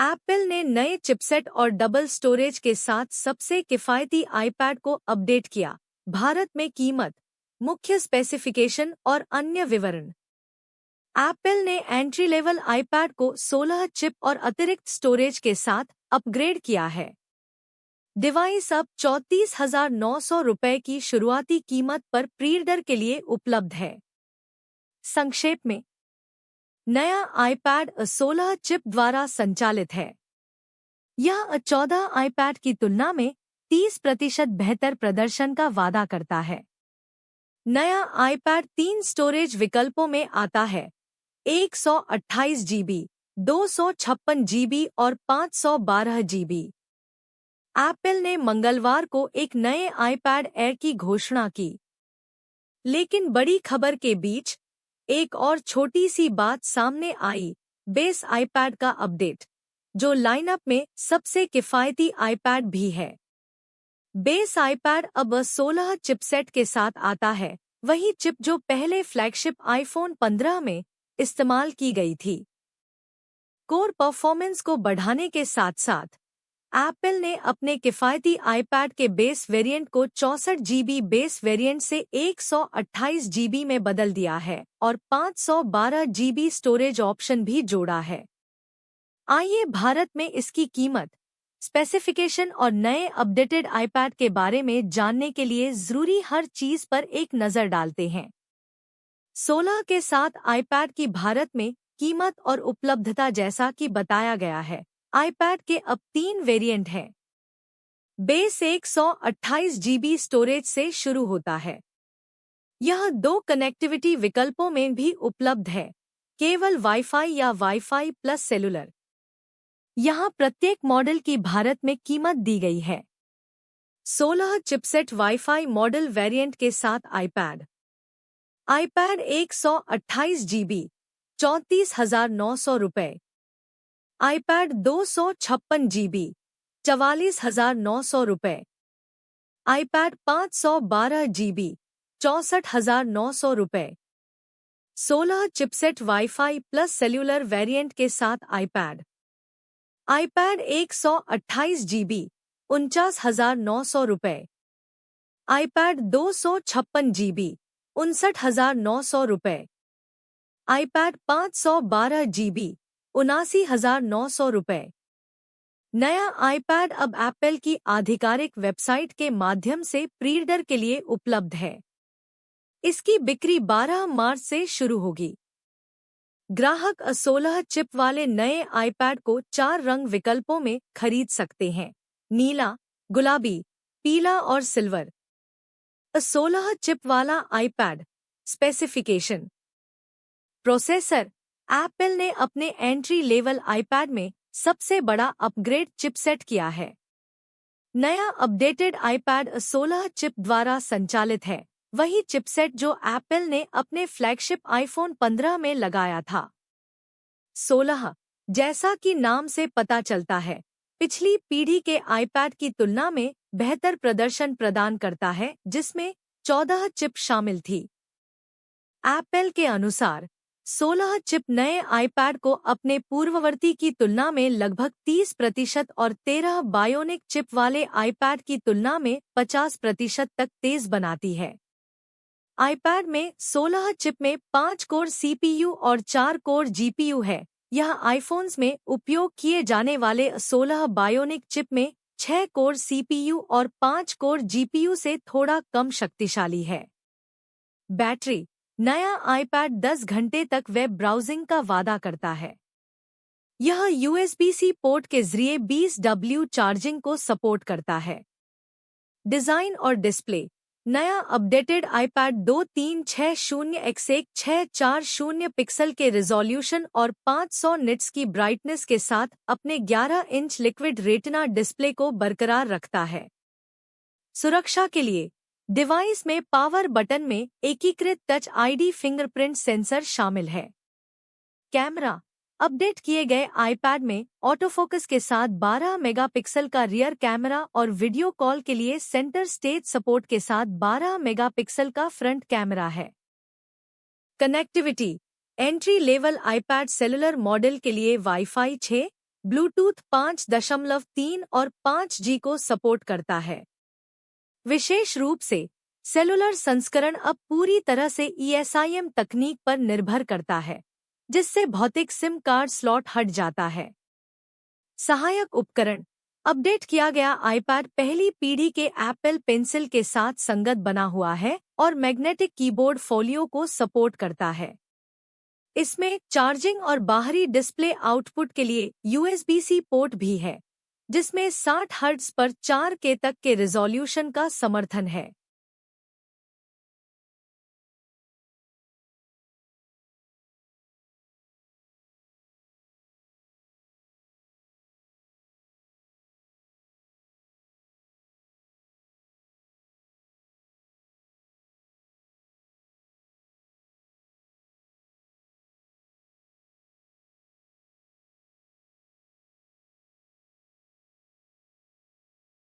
Apple ने नए chipset और डबल स्टोरेज के साथ सबसे किफ़ायती आईपैड को अपडेट किया। भारत में कीमत, मुख्य स्पेसिफिकेशन और अन्य विवरण। एप्पल ने एंट्री लेवल आईपैड को 16 चिप और अतिरिक्त स्टोरेज के साथ अपग्रेड किया है। डिवाइस अब 34,900 रुपये की शुरुआती कीमत पर प्री-ऑर्डर के लिए उपलब्ध है। संक्षेप में, नया आईपैड 16 चिप द्वारा संचालित है। यह 14 आईपैड की तुलना में 30% बेहतर प्रदर्शन का वादा करता है। नया आईपैड 3 स्टोरेज विकल्पों में आता है: 128 GB, 256 GB और 512 GB। एप्पल ने मंगलवार को एक नए आईपैड एयर की घोषणा की। लेकिन बड़ी खबर के बीच एक और छोटी सी बात सामने आई: बेस आईपैड का अपडेट, जो लाइनअप में सबसे किफ़ायती आईपैड भी है। बेस आईपैड अब 16 चिपसेट के साथ आता है, वही चिप जो पहले फ्लैगशिप आईफोन 15 में इस्तेमाल की गई थी। कोर परफॉर्मेंस को बढ़ाने के साथ साथ एप्पल ने अपने किफ़ायती आईपैड के बेस वेरिएंट को 64 GB बेस वेरिएंट से 128 GB में बदल दिया है और 512 GB स्टोरेज ऑप्शन भी जोड़ा है। आइए भारत में इसकी कीमत, स्पेसिफिकेशन और नए अपडेटेड आईपैड के बारे में जानने के लिए ज़रूरी हर चीज़ पर एक नज़र डालते हैं। 16 के साथ आईपैड की भारत में कीमत और उपलब्धता जैसा कि बताया गया है। आईपैड के अब 3 वेरिएंट हैं। बेस 128 GB स्टोरेज से शुरू होता है। यह 2 कनेक्टिविटी विकल्पों में भी उपलब्ध है, केवल वाईफाई या वाईफाई प्लस सेलुलर। यहाँ प्रत्येक मॉडल की भारत में कीमत दी गई है। 16 चिपसेट वाईफाई मॉडल वेरिएंट के साथ आईपैड। आईपैड 128 GB, 34,900 रुपये। आईपैड 256 GB, 44,900 रुपये। आईपैड 512 GB, 64,900 रुपये। 16 chipset wifi plus cellular variant के साथ आईपैड। आईपैड 128 GB, 49,900 रुपये। आईपैड 256 GB, 59,900 रुपये। आईपैड 512 GB, 79,900 रुपये। नया आईपैड अब एप्पल की आधिकारिक वेबसाइट के माध्यम से प्री-ऑर्डर के लिए उपलब्ध है। इसकी बिक्री 12 मार्च से शुरू होगी। ग्राहक 16 चिप वाले नए आईपैड को 4 रंग विकल्पों में खरीद सकते हैं: नीला, गुलाबी, पीला और सिल्वर। 16 चिप वाला आईपैड। स्पेसिफिकेशन। प्रोसेसर। एप्पल ने अपने एंट्री लेवल आईपैड में सबसे बड़ा अपग्रेड चिपसेट किया है। नया अपडेटेड आईपैड 16 चिप द्वारा संचालित है, वही चिपसेट जो एप्पल ने अपने फ्लैगशिप आईफोन 15 में लगाया था। 16, जैसा कि नाम से पता चलता है, पिछली पीढ़ी के आईपैड की तुलना में बेहतर प्रदर्शन प्रदान करता है, जिसमें 14 चिप शामिल थी। एप्पल के अनुसार 16 चिप नए आईपैड को अपने पूर्ववर्ती की तुलना में लगभग 30% और 13 बायोनिक चिप वाले आईपैड की तुलना में 50% तक तेज बनाती है। आईपैड में 16 चिप में 5 कोर CPU और 4 कोर GPU है। यह आईफोन्स में उपयोग किए जाने वाले 16 बायोनिक चिप में 6 कोर CPU और 5 कोर GPU से थोड़ा कम शक्तिशाली है। बैटरी। नया आईपैड 10 घंटे तक वेब ब्राउजिंग का वादा करता है। यह USB-C पोर्ट के जरिए 20W चार्जिंग को सपोर्ट करता है। डिज़ाइन और डिस्प्ले। नया अपडेटेड आईपैड 2360x1640 पिक्सल के रिजोल्यूशन और 500 निट्स की ब्राइटनेस के साथ अपने 11 इंच लिक्विड रेटिना डिस्प्ले को बरकरार रखता है। सुरक्षा के लिए डिवाइस में पावर बटन में एकीकृत टच ID फिंगरप्रिंट सेंसर शामिल है। कैमरा। अपडेट किए गए आईपैड में ऑटोफोकस के साथ 12 मेगापिक्सल का रियर कैमरा और वीडियो कॉल के लिए सेंटर स्टेज सपोर्ट के साथ 12 मेगापिक्सल का फ्रंट कैमरा है। Connectivity. Entry level iPad cellular model के लिए वाईफाई 6, ब्लूटूथ 5.3 और 5G को सपोर्ट करता है। विशेष रूप से सेलुलर संस्करण अब पूरी तरह से ESIM तकनीक पर निर्भर करता है, जिससे भौतिक सिम कार्ड स्लॉट हट जाता है। सहायक उपकरण अपडेट किया गया आईपैड पहली पीढ़ी के एप्पल पेंसिल के साथ संगत बना हुआ है और मैग्नेटिक कीबोर्ड फोलियो को सपोर्ट करता है। इसमें चार्जिंग और बाहरी डिस्प्ले आउटपुट के लिए USB-C पोर्ट भी है, जिसमें 60 हर्ट्ज पर 4K तक के रिजोल्यूशन का समर्थन है।